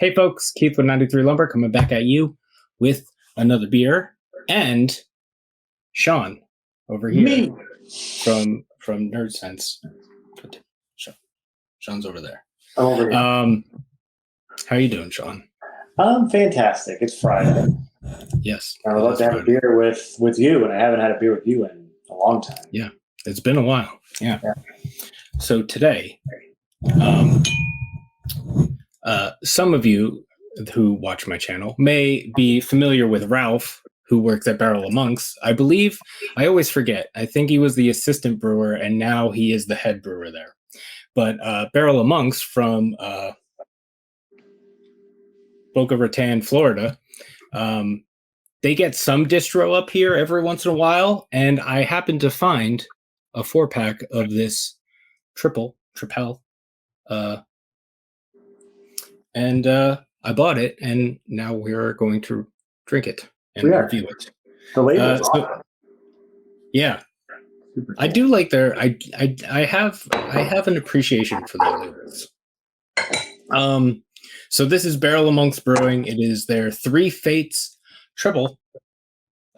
Hey folks, Keith with 93 Lumber coming back at you with another beer, and Sean over here Me. from Nerdsense. Sean's over there. I'm over here. How you doing, Sean? I'm fantastic. It's Friday. Yes. I'm about to have a beer with you, and I haven't had a beer with you in a long time. Yeah, it's been a while. Yeah. So today, some of you who watch my channel may be familiar with Ralph, who works at Barrel of Monks. I believe, I always forget. I think he was the assistant brewer, and now he is the head brewer there. But Barrel of Monks from Boca Raton, Florida, they get some distro up here every once in a while, and I happened to find a 4-pack of this Tripel, and I bought it, and now we're going to drink it and review it. The label is awesome. Yeah, cool. I do like their. I have an appreciation for their labels. So this is Barrel of Monks Brewing. It is their Three Fates Triple.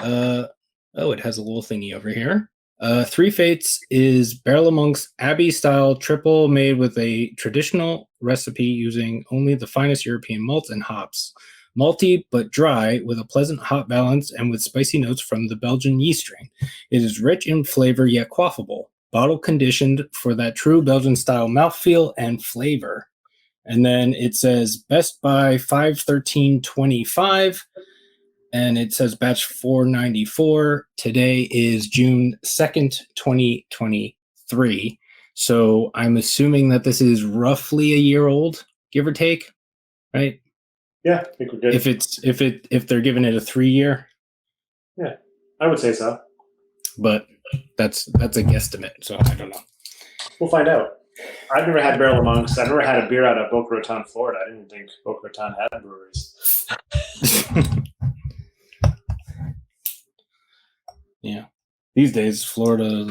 Oh, it has a little thingy over here. Three Fates is Barrel of Monks Abbey style triple made with a traditional recipe using only the finest European malts and hops. Malty but dry with a pleasant hop balance and with spicy notes from the Belgian yeast strain. It is rich in flavor yet quaffable. Bottle conditioned for that true Belgian style mouthfeel and flavor. And then it says best by 5/13/25. And it says batch 494. Today is June 2nd, 2023. So I'm assuming that this is roughly a year old, give or take, right? Yeah, I think we're good. If they're giving it a 3-year. Yeah, I would say so. But that's a guesstimate, so I don't know. We'll find out. I've never had Barrel of Monks. I've never had a beer out of Boca Raton, Florida. I didn't think Boca Raton had breweries. Yeah. These days, Florida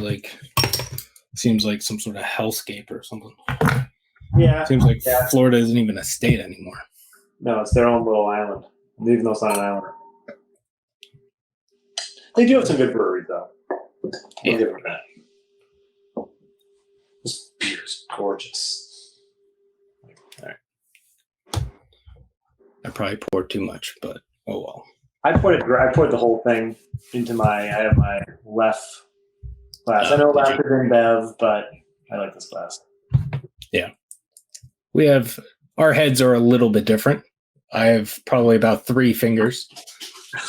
seems like some sort of hellscape or something. Yeah. Seems like Florida isn't even a state anymore. No, it's their own little island, even though it's not an island. They do have some good breweries, though. Yeah. Give them that. This beer's gorgeous. All right. I probably poured too much, but oh well. I poured the whole thing into I have my left glass. I know left is in Bev, but I like this glass. Yeah. Our heads are a little bit different. I have probably about 3 fingers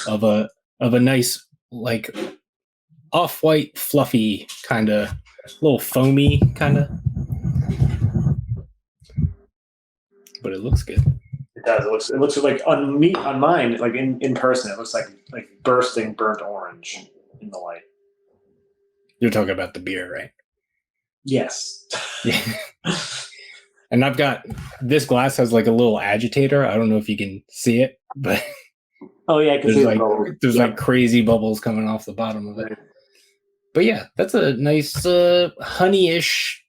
of a nice, like, off-white, fluffy, kind of, little foamy, kind of. But it looks good. It does. It looks like on mine, like in person, it looks like bursting burnt orange in the light. You're talking about the beer, right? Yes. Yeah. And I've got this glass has like a little agitator. I don't know if you can see it, but oh yeah, there's like crazy bubbles coming off the bottom of it. But yeah, that's a nice honey-ish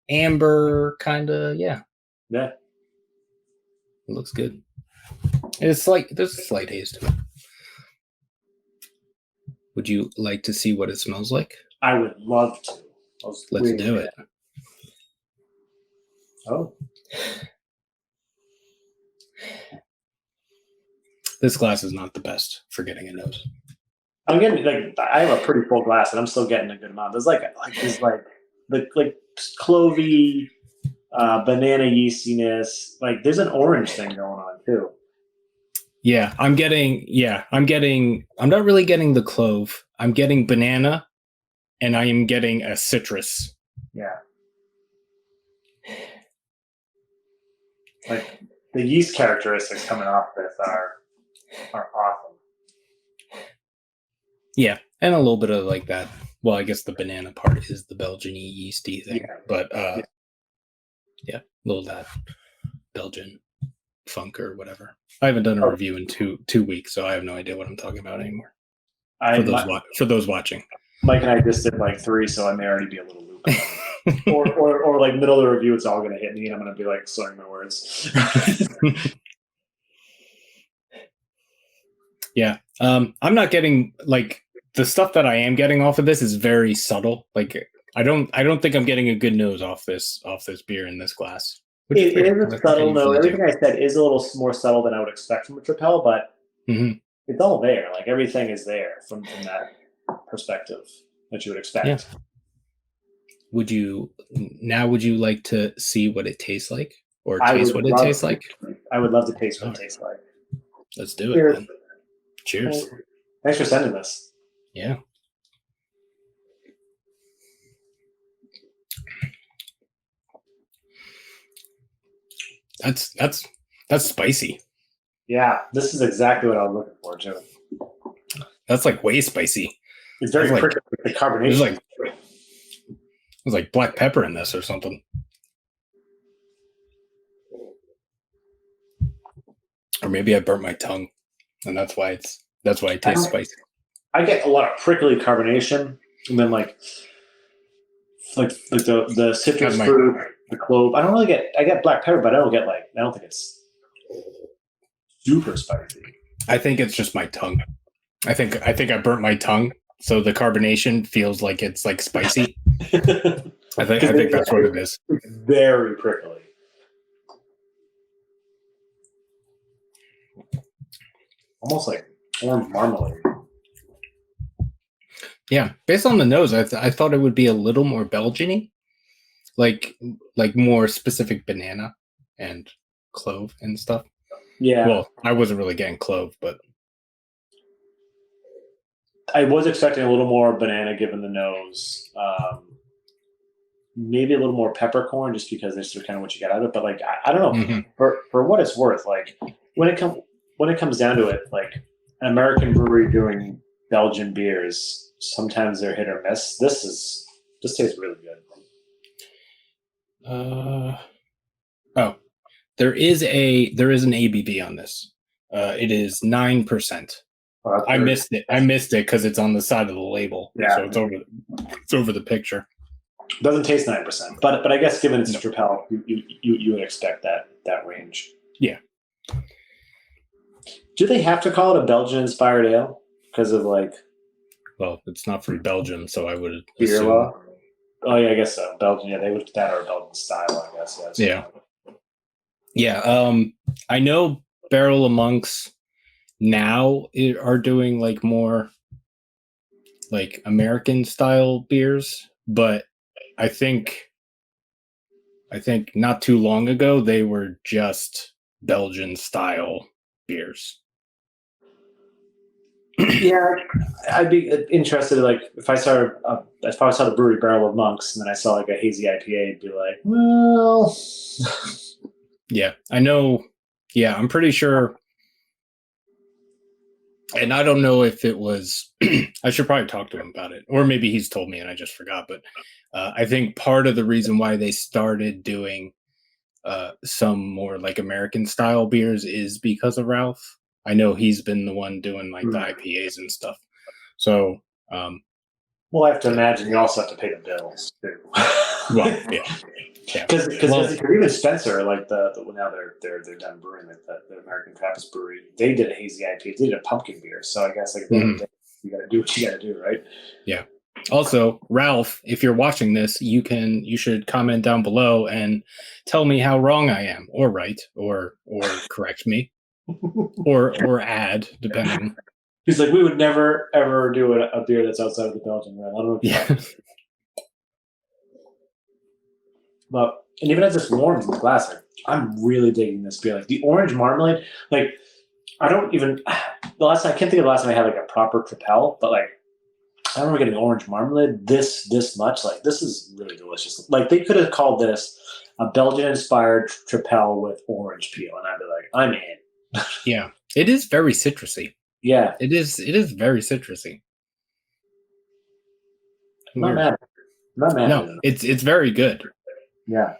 amber kind of Yeah. It looks good. There's a slight haze to it. Would you like to see what it smells like? I would love to. Let's do it. Oh. This glass is not the best for getting a nose. I'm getting I have a pretty full glass and I'm still getting a good amount. There's like clovey, banana yeastiness. Like there's an orange thing going on too. Yeah, I'm not really getting the clove. I'm getting banana and I am getting a citrus. Yeah. Like the yeast characteristics coming off this are awesome. Yeah, and a little bit of like that. Well, I guess the banana part is the Belgian yeasty thing, but yeah, a little of that Belgian funk or whatever. I haven't done a review in two weeks, so I have no idea what I'm talking about anymore. For those watching, Mike and I just did like 3, so I may already be a little loopy. or like middle of the review, it's all going to hit me, and I'm going to be like slurring my words. Yeah. I'm not getting like the stuff that I am getting off of this is very subtle. Like I don't think I'm getting a good nose off this beer in this glass. It is a subtle note. Everything I said is a little more subtle than I would expect from a Tripel, but it's all there. Like everything is there from that perspective that you would expect. Yeah. Would you like to see what it tastes like or taste what it tastes like? I would love to taste what it tastes like. Let's do it. Then. Cheers. Thanks for sending this. Yeah. That's spicy. Yeah, this is exactly what I was looking for, Jim. That's like way spicy. It's very prickly with the carbonation. There's like black pepper in this or something. Or maybe I burnt my tongue, and that's why it tastes spicy. I get a lot of prickly carbonation, and then like the citrus fruit, the clove. I get black pepper, but I don't think it's super spicy. I think it's just my tongue. I think I burnt my tongue, so the carbonation feels like it's like spicy. I think that's what it is. It's very prickly. Almost like orange marmalade. Yeah, based on the nose, I thought it would be a little more Belgian-y, like more specific banana and clove and stuff. Yeah. Well, I wasn't really getting clove, but I was expecting a little more banana given the nose. Maybe a little more peppercorn, just because this is kind of what you get out of it. But like, I don't know. Mm-hmm. For what it's worth, like when it comes down to it, like an American brewery doing Belgian beers, sometimes they're hit or miss. This tastes really good. There is an ABV on this. It is 9%. Oh, I missed it because it's on the side of the label. Yeah. So it's over the picture. Doesn't taste 9%, but I guess given it's a Tripel, you would expect that range. Yeah. Do they have to call it a Belgian-inspired ale because of like? Well, it's not from Belgium, so I would beer law. Oh yeah, I guess so. Belgian, yeah, they would that or Belgian style, I guess. Yes. Yeah. Yeah. I know Barrel of Monks now are doing like more like American style beers, but I think not too long ago they were just Belgian style beers. Yeah, I'd be interested. Like if I saw the brewery Barrel of Monks and then I saw like a hazy IPA, I'd be like, well, yeah, I know. Yeah, I'm pretty sure. And I don't know if it was. I should probably talk to him about it, or maybe he's told me and I just forgot. But I think part of the reason why they started doing some more like American style beers is because of Ralph. I know he's been the one doing like the IPAs and stuff. So, well, I have to imagine you also have to pay the bills too. Well, yeah, because even Spencer, like now they're done brewing at the American Trappist Brewery. They did a hazy IPA. They did a pumpkin beer. So I guess like you got to do what you got to do, right? Yeah. Also, Ralph, if you're watching this, you should comment down below and tell me how wrong I am, or right, or correct me. or add, depending. He's like, we would never ever do a beer that's outside of the Belgian realm. I don't know. Yeah. But and even as it's warm in the glass, like, I'm really digging this beer. Like the orange marmalade, like I can't think of the last time I had like a proper Tripel, but like I remember getting orange marmalade this much. Like this is really delicious. Like they could have called this a Belgian-inspired Tripel with orange peel, and I'd be like, I'm in. Yeah, it is very citrusy. Yeah, it is very citrusy. Not mad. No, it's very good. Yeah,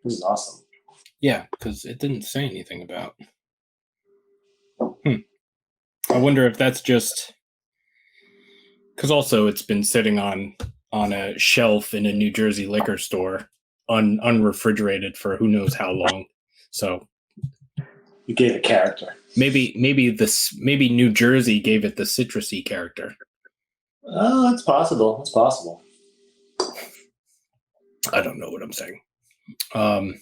this is awesome. Yeah, because it didn't say anything about. I wonder if that's just because also it's been sitting on on a shelf in a New Jersey liquor store, unrefrigerated for who knows how long. So you gave it character. Maybe New Jersey gave it the citrusy character. Oh, that's possible. That's possible. I don't know what I'm saying. I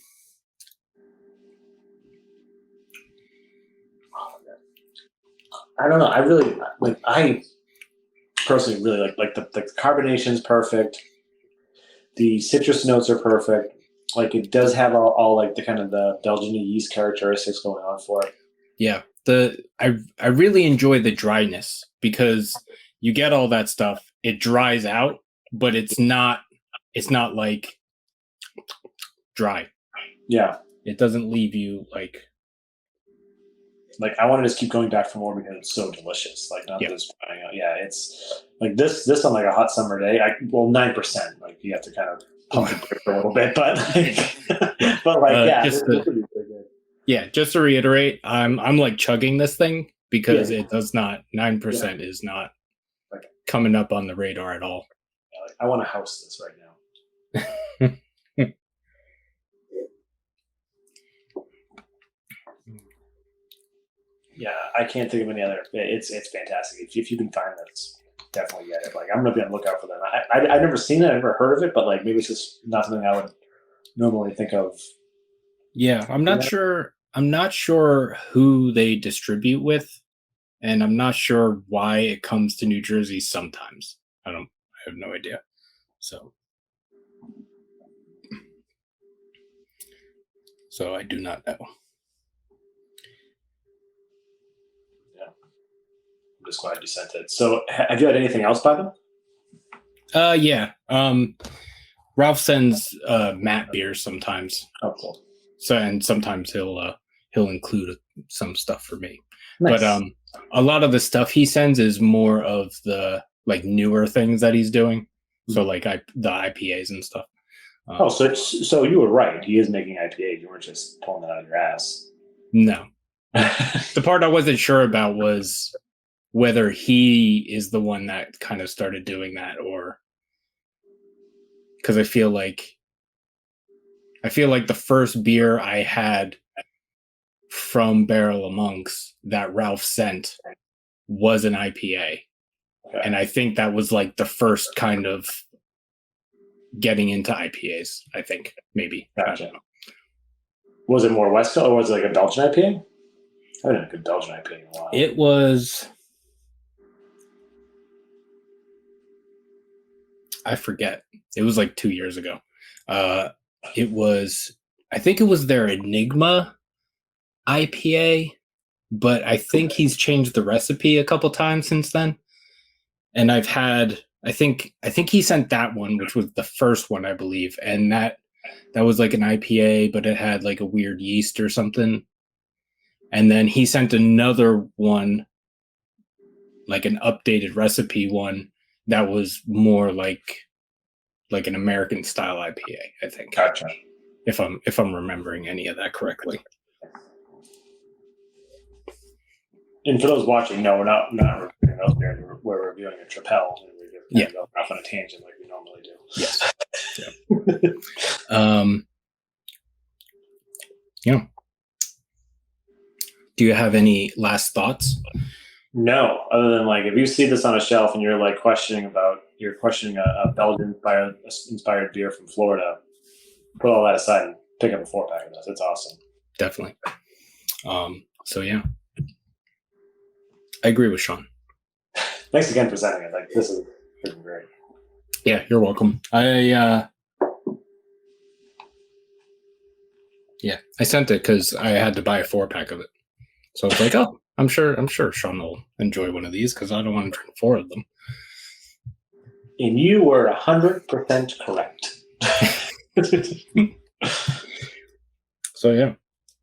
don't know. I really like. I personally really like the carbonation's perfect. The citrus notes are perfect. Like it does have all like the kind of the Belgian yeast characteristics going on for it. Yeah, I really enjoy the dryness because you get all that stuff. It dries out, but it's not like dry. Yeah, it doesn't leave you like I want to just keep going back for more because it's so delicious. Like not just it's like this on like a hot summer day. 9%. Like you have to kind of pump the grip a little bit, but just to reiterate, I'm like chugging this thing because it does not 9% is not coming up on the radar at all. Yeah, I want to house this right now. Yeah, I can't think of any other. It's fantastic. If you can find this, definitely get it. Like I'm gonna be on the lookout for them. I've never seen it, I've never heard of it, but like maybe it's just not something I would normally think of. Yeah, I'm not sure. I'm not sure who they distribute with, and I'm not sure why it comes to New Jersey sometimes. I have no idea. So I do not know. I'm just glad you sent it. So, have you had anything else by them? Yeah. Ralph sends Matt beers sometimes. Oh, cool. So and sometimes he'll include some stuff for me. Nice. But a lot of the stuff he sends is more of the like newer things that he's doing. So like the IPAs and stuff. So you were right. He is making IPAs. You weren't just pulling it out of your ass. No. The part I wasn't sure about was whether he is the one that kind of started doing that, or because I feel like the first beer I had from Barrel of Monks that Ralph sent was an IPA. Okay. And I think that was like the first kind of getting into IPAs, I think, maybe. Gotcha. I don't know. Was it more West Coast or was it like a Belgian IPA? I haven't had a good Belgian IPA in a while. It was... I forget. It was like 2 years ago. I think it was their Enigma IPA, but I think he's changed the recipe a couple times since then. And I've had, I think he sent that one, which was the first one, I believe. And that was like an IPA, but it had like a weird yeast or something. And then he sent another one, like an updated recipe one, that was more like an American style IPA, I think. Gotcha. If I'm remembering any of that correctly. And for those watching, no, we're not reviewing those beers. We're reviewing a Tripel, and we're going off on a tangent like we normally do. Yes. Yeah. Do you have any last thoughts? No, other than like if you see this on a shelf and you're like questioning a Belgian inspired beer from Florida, put all that aside and pick up a 4-pack of this. It's awesome. Definitely. So yeah, I agree with Sean. Thanks again for sending it. Like this is freaking great. Yeah, you're welcome. I sent it because I had to buy a 4-pack of it. So I was like, oh, I'm sure Sean will enjoy one of these because I don't want to drink 4 of them. And you were 100% correct. So yeah,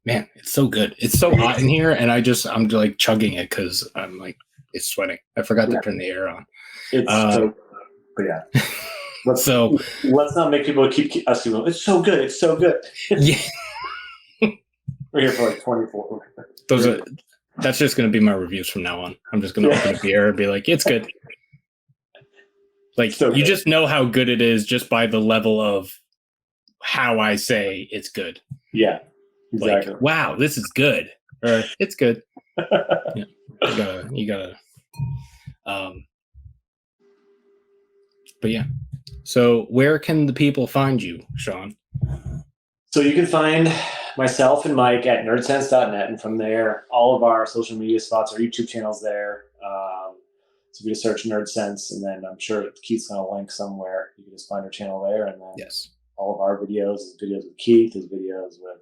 man, it's so good. It's so hot in here, and I'm like chugging it because I'm like it's sweating. I forgot to turn the air on. But yeah. Let's not make people keep asking them. It's so good. It's so good. Yeah. We're here for like 24. That's just going to be my reviews from now on. I'm just going to open a beer and be like, it's good. Like, So you good. just know how good it is just by the level of how I say it's good. Yeah, exactly. Like, wow, this is good, or it's good. Yeah, you gotta. But yeah. So where can the people find you, Sean? So you can find myself and Mike at nerdsense.net, and from there, all of our social media spots, our YouTube channels there. So if you just search Nerdsense, and then I'm sure Keith's going to link somewhere. You can just find our channel there, and then Yes. all of our videos, his videos with Keith, his videos with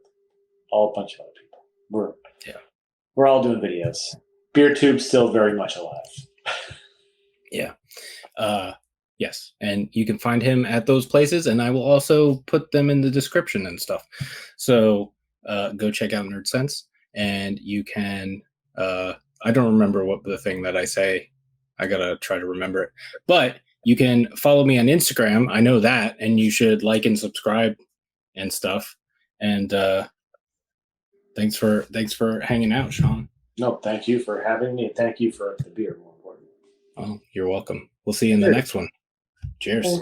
all a bunch of other people. We're all doing videos. BeerTube's still very much alive. Yeah. Yes, and you can find him at those places, and I will also put them in the description and stuff. So go check out Nerdsense, and you can. I don't remember what the thing that I say. I gotta try to remember it. But you can follow me on Instagram. I know that, and you should like and subscribe and stuff. And thanks for hanging out, Sean. No, thank you for having me. Thank you for the beer, more important. Oh, you're welcome. We'll see you in the next one. Cheers.